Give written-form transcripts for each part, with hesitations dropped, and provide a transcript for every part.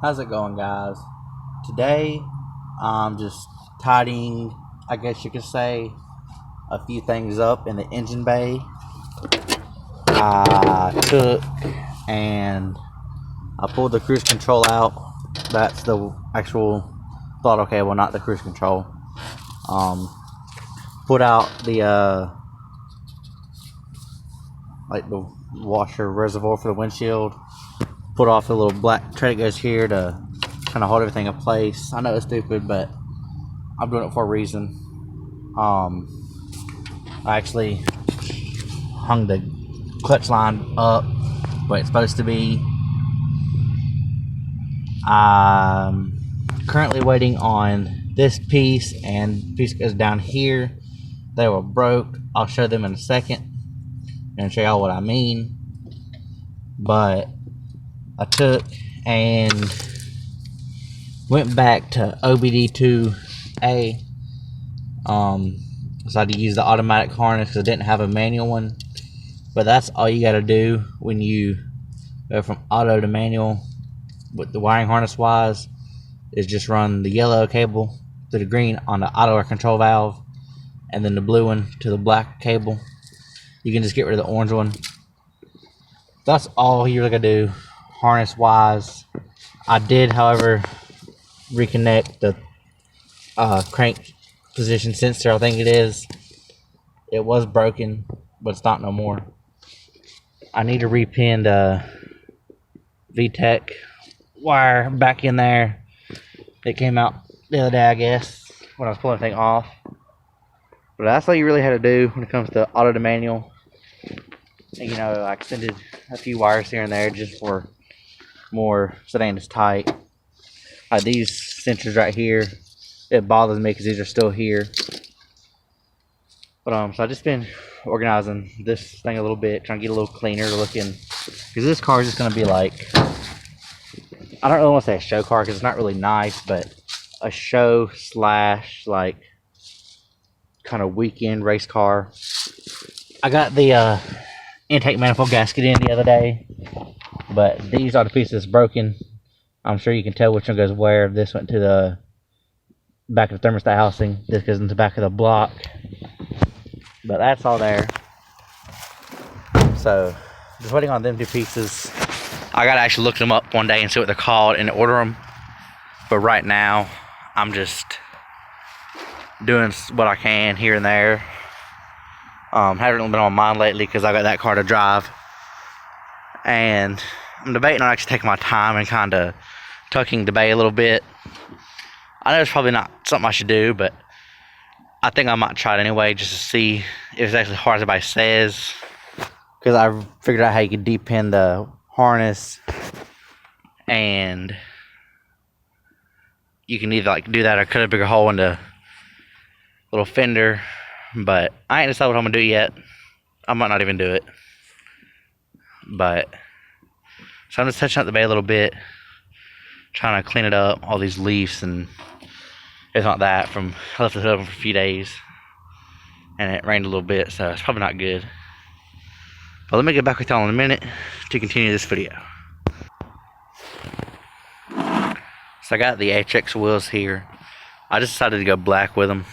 How's it going, guys? Today, I'm just tidying, I guess you could say, a few things up in the engine bay. I took and I pulled the cruise control out. That's the actual thought. Okay, well, not the cruise control. Um, put out the like the washer reservoir for the windshield. Put off the little black tray that goes here to kind of hold everything in place. I know it's stupid, but I'm doing it for a reason. I actually hung the clutch line up where it's supposed to be. I'm currently waiting on this piece, and piece goes down here. They were broke. I'll show them in a second and show y'all what I mean. But I took and went back to OBD2A. So I had to use the automatic harness because I didn't have a manual one. But that's all you got to do when you go from auto to manual with the wiring harness wise, is just run the yellow cable to the green on the auto air control valve, and then the blue one to the black cable. You can just get rid of the orange one. That's all you really got to do harness wise. I did, however, reconnect the crank position sensor, I think it is. It was broken, but it's not no more. I need to repin the VTEC wire back in there. It came out the other day, I guess, when I was pulling everything off. But that's all you really had to do when it comes to auto to manual. And, you know, I extended a few wires here and there just for more, so they ain't as tight. These sensors right here, it bothers me because these are still here. But so I just been organizing this thing a little bit, trying to get a little cleaner looking, because this car is just going to be like, I don't really want to say a show car because it's not really nice, but a show slash like kind of weekend race car. I got the intake manifold gasket in the other day, but these are the pieces that's broken. I'm sure you can tell which one goes where. This went to the back of the thermostat housing. This goes into the back of the block. But that's all there. So, just waiting on them two pieces. I gotta actually look them up one day and see what they're called and order them. But right now, I'm just doing what I can here and there. Haven't really been on mine lately because I got that car to drive. And I'm debating on actually taking my time and kind of tucking the bay a little bit. I know it's probably not something I should do, but I think I might try it anyway just to see if it's actually hard as everybody says. Because I figured out how you could depin the harness, and you can either like do that or cut a bigger hole in the little fender. But I ain't decided what I'm gonna do yet. I might not even do it. But so I'm just touching up the bay a little bit, trying to clean it up, all these leaves and it's not that from, I left it open for a few days and it rained a little bit, so it's probably not good. But let me get back with y'all in a minute to continue this video. So I got the HX wheels here. I just decided to go black with them,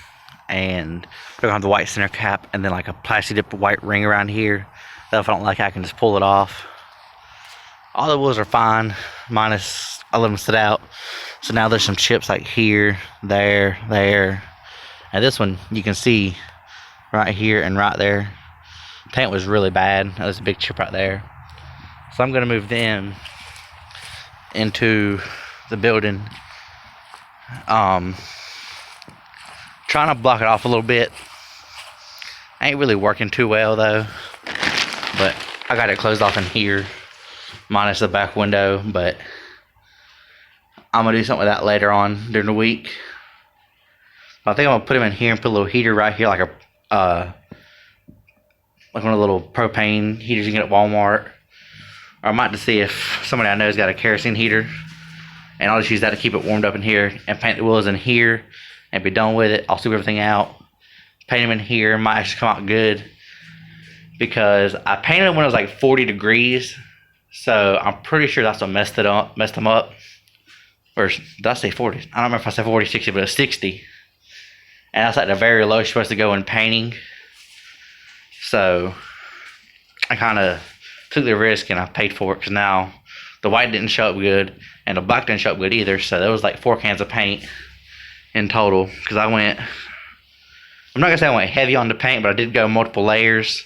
and they're gonna have the white center cap and then like a plastic dip white ring around here. That if I don't like it, I can just pull it off. All the wheels are fine, minus I let them sit out. So now there's some chips like here, there, and this one you can see right here and right there. Paint was really bad. That was a big chip right there. So I'm gonna move them into the building. Trying to block it off a little bit. Ain't really working too well though. But I got it closed off in here, minus the back window. But I'm gonna do something with that later on during the week. I think I'm gonna put them in here and put a little heater right here, like a like one of the little propane heaters you can get at Walmart. Or I might just see if somebody I know has got a kerosene heater, and I'll just use that to keep it warmed up in here and paint the wheels in here and be done with it. I'll sweep everything out, paint them in here. Might actually come out good because I painted them when it was like 40 degrees, so I'm pretty sure that's what messed them up. Or did I say 40? I don't remember if I said 40, 60, but it's 60. And that's like the very low you're supposed to go in painting. So I kind of took the risk and I paid for it, because now the white didn't show up good and the black didn't show up good either. So there was like 4 cans of paint in total, because I'm not gonna say I went heavy on the paint, but I did go multiple layers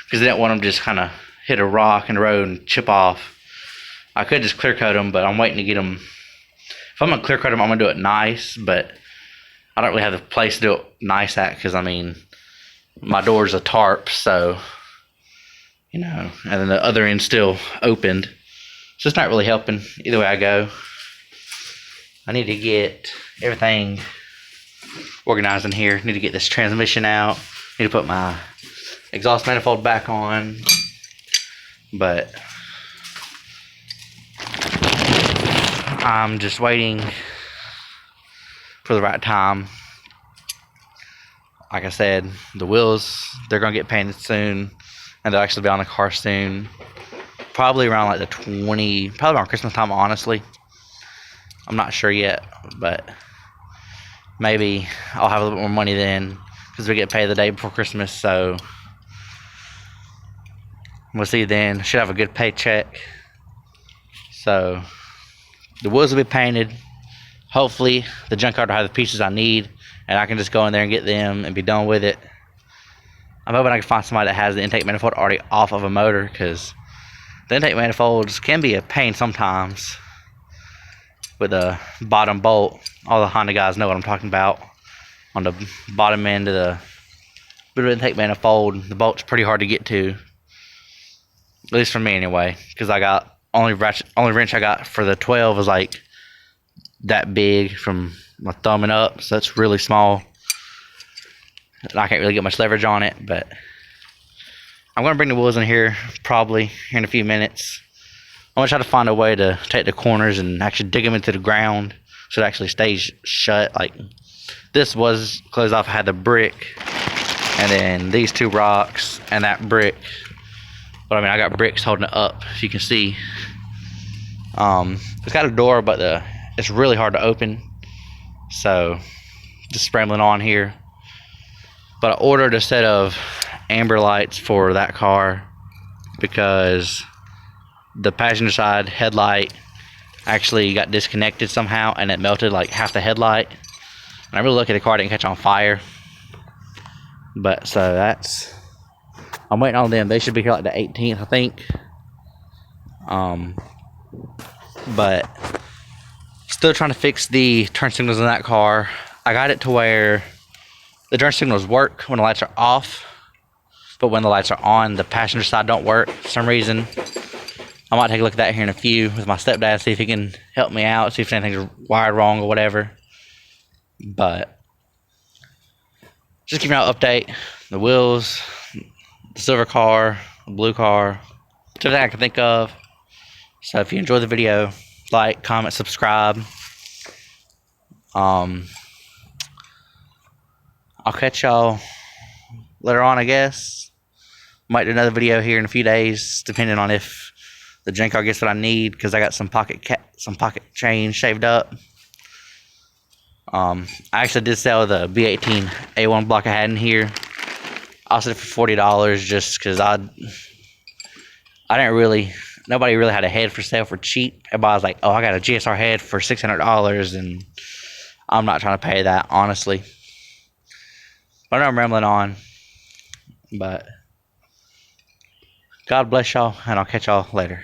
because I didn't want them to just kind of hit a rock in the road and chip off. I could just clear coat them, but I'm waiting to get them. If I'm gonna clear coat them, I'm gonna do it nice, but I don't really have the place to do it nice at, because I mean, my door's a tarp, so you know, and then the other end's still opened, so it's not really helping either way I go. I need to get everything organized in here. Need to get this transmission out. Need to put my exhaust manifold back on, but I'm just waiting for the right time. Like I said, the wheels, they're gonna get painted soon, and they'll actually be on the car soon. Probably around like probably around Christmas time, honestly. I'm not sure yet, but maybe I'll have a little bit more money then, because we get paid the day before Christmas, so we'll see then. Should have a good paycheck. So the wheels will be painted. Hopefully the junkyard will have the pieces I need, and I can just go in there and get them and be done with it. I'm hoping I can find somebody that has the intake manifold already off of a motor, because the intake manifolds can be a pain sometimes with the bottom bolt. All the Honda guys know what I'm talking about. On the bottom end of the intake manifold, the bolt's pretty hard to get to, at least for me anyway, because I got only wrench I got for the 12 was like that big from my thumb and up, so it's really small. And I can't really get much leverage on it, but I'm gonna bring the wheels in here probably here in a few minutes. I'm gonna try to find a way to take the corners and actually dig them into the ground so it actually stays shut. Like this was closed off. I had the brick, and then these 2 rocks and that brick. But I mean, I got bricks holding it up, if you can see. It's got a door, but it's really hard to open. So just scrambling on here. But I ordered a set of amber lights for that car, because the passenger side headlight actually got disconnected somehow, and it melted like half the headlight. And I'm really lucky the car didn't catch on fire. But so I'm waiting on them. They should be here like the 18th, I think. But still trying to fix the turn signals in that car. I got it to where the turn signals work when the lights are off, but when the lights are on, the passenger side don't work for some reason. I might take a look at that here in a few with my stepdad, see if he can help me out, see if anything's wired wrong or whatever. But just giving you an update. The wheels, the silver car, the blue car, everything I can think of. So if you enjoyed the video, like, comment, subscribe. I'll catch y'all later on, I guess. Might do another video here in a few days, depending on if the junkyard gets what I need, because I got some pocket change saved up. I actually did sell the B18 A1 block I had in here. I sold it for $40, just because nobody really had a head for sale for cheap. Everybody was like, oh, I got a GSR head for $600, and I'm not trying to pay that, honestly. But I know I'm rambling on, but God bless y'all, and I'll catch y'all later.